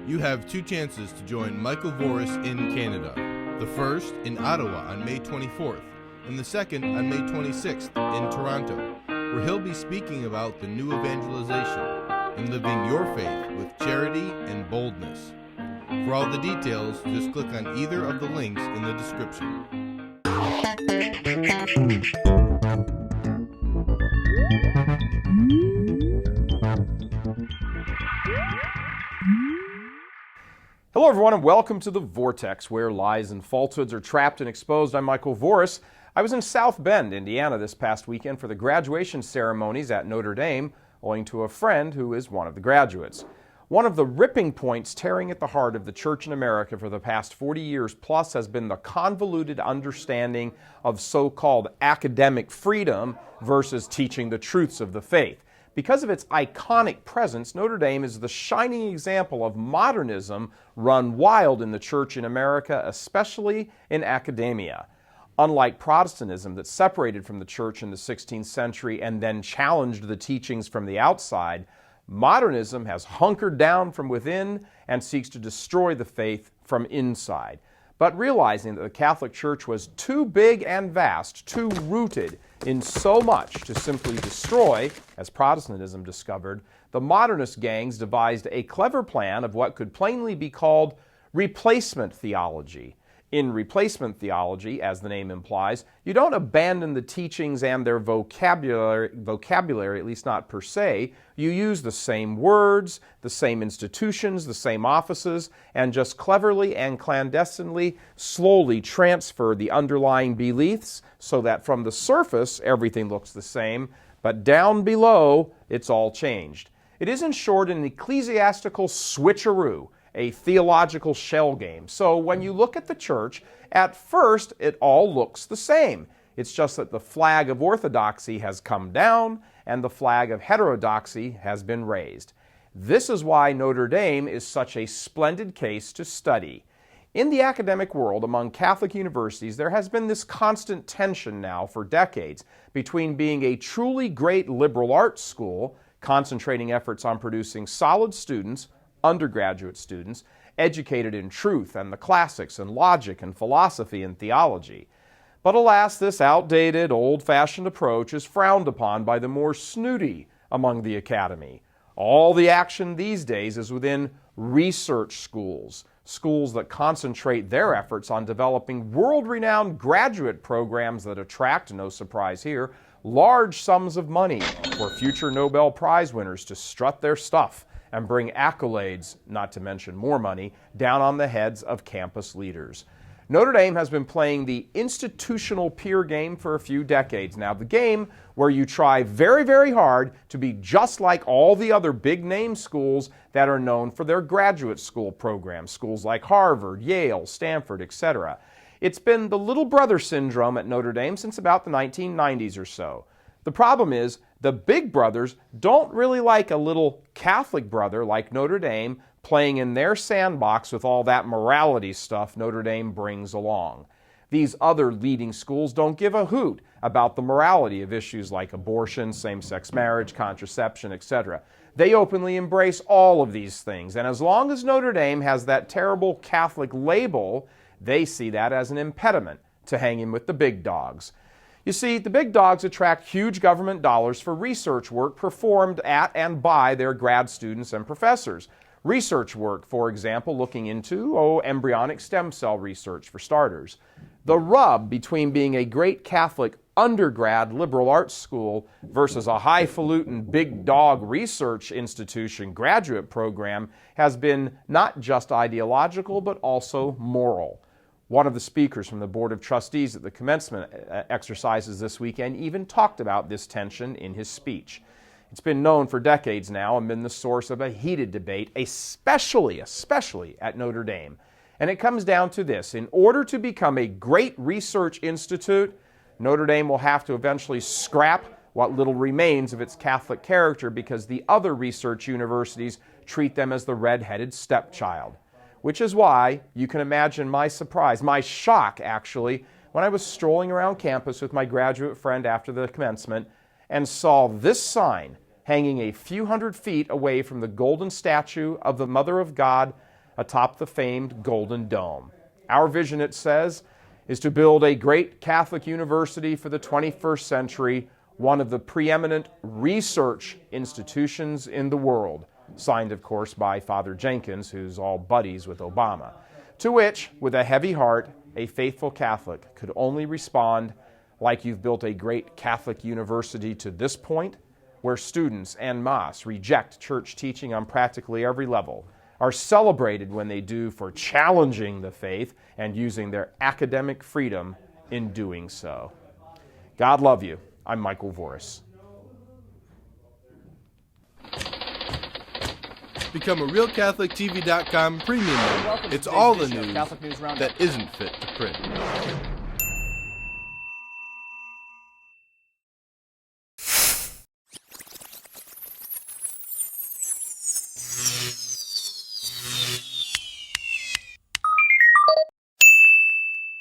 You have two chances to join Michael Voris in Canada. The first in Ottawa on May 24th, and the second on May 26th in Toronto, where he'll be speaking about the new evangelization and living your faith with charity and boldness. For all the details, just click on either of the links in the description. Hello everyone and welcome to The Vortex, where lies and falsehoods are trapped and exposed. I'm Michael Voris. I was in South Bend, Indiana this past weekend for the graduation ceremonies at Notre Dame, owing to a friend who is one of the graduates. One of the ripping points tearing at the heart of the church in America for the past 40 years plus has been the convoluted understanding of so-called academic freedom versus teaching the truths of the faith. Because of its iconic presence, Notre Dame is the shining example of modernism run wild in the church in America, especially in academia. Unlike Protestantism that separated from the church in the 16th century and then challenged the teachings from the outside, modernism has hunkered down from within and seeks to destroy the faith from inside. But realizing that the Catholic Church was too big and vast, too rooted in so much to simply destroy, as Protestantism discovered, the modernist gangs devised a clever plan of what could plainly be called replacement theology. In replacement theology, as the name implies, you don't abandon the teachings and their vocabulary, at least not per se. You use the same words, the same institutions, the same offices, and just cleverly and clandestinely slowly transfer the underlying beliefs so that from the surface everything looks the same, but down below it's all changed. It is in short an ecclesiastical switcheroo, a theological shell game. So when you look at the church, at first it all looks the same. It's just that the flag of orthodoxy has come down and the flag of heterodoxy has been raised. This is why Notre Dame is such a splendid case to study. In the academic world, among Catholic universities, there has been this constant tension now for decades between being a truly great liberal arts school, concentrating efforts on producing solid students, undergraduate students, educated in truth and the classics and logic and philosophy and theology. But alas, this outdated, old-fashioned approach is frowned upon by the more snooty among the academy. All the action these days is within research schools, schools that concentrate their efforts on developing world-renowned graduate programs that attract, no surprise here, large sums of money for future Nobel Prize winners to strut their stuff and bring accolades, not to mention more money, down on the heads of campus leaders. Notre Dame has been playing the institutional peer game for a few decades now, the game where you try very, very hard to be just like all the other big-name schools that are known for their graduate school programs, schools like Harvard, Yale, Stanford, etc. It's been the little brother syndrome at Notre Dame since about the 1990s or so. The problem is, the big brothers don't really like a little Catholic brother like Notre Dame playing in their sandbox with all that morality stuff Notre Dame brings along. These other leading schools don't give a hoot about the morality of issues like abortion, same-sex marriage, contraception, etc. They openly embrace all of these things, and as long as Notre Dame has that terrible Catholic label, they see that as an impediment to hanging with the big dogs. You see, the big dogs attract huge government dollars for research work performed at and by their grad students and professors. Research work, for example, looking into embryonic stem cell research for starters. The rub between being a great Catholic undergrad liberal arts school versus a highfalutin big dog research institution graduate program has been not just ideological but also moral. One of the speakers from the Board of Trustees at the commencement exercises this weekend even talked about this tension in his speech. It's been known for decades now and been the source of a heated debate, especially at Notre Dame. And it comes down to this. In order to become a great research institute, Notre Dame will have to eventually scrap what little remains of its Catholic character because the other research universities treat them as the red-headed stepchild. Which is why you can imagine my surprise, my shock actually, when I was strolling around campus with my graduate friend after the commencement and saw this sign hanging a few hundred feet away from the golden statue of the Mother of God atop the famed Golden Dome. Our vision, it says, is to build a great Catholic university for the 21st century, one of the preeminent research institutions in the world, signed, of course, by Father Jenkins, who's all buddies with Obama, to which, with a heavy heart, a faithful Catholic could only respond, like you've built a great Catholic university to this point, where students en masse reject church teaching on practically every level, are celebrated when they do for challenging the faith and using their academic freedom in doing so. God love you. I'm Michael Voris. Become a RealCatholicTV.com premium member. It's all the news that isn't fit to print.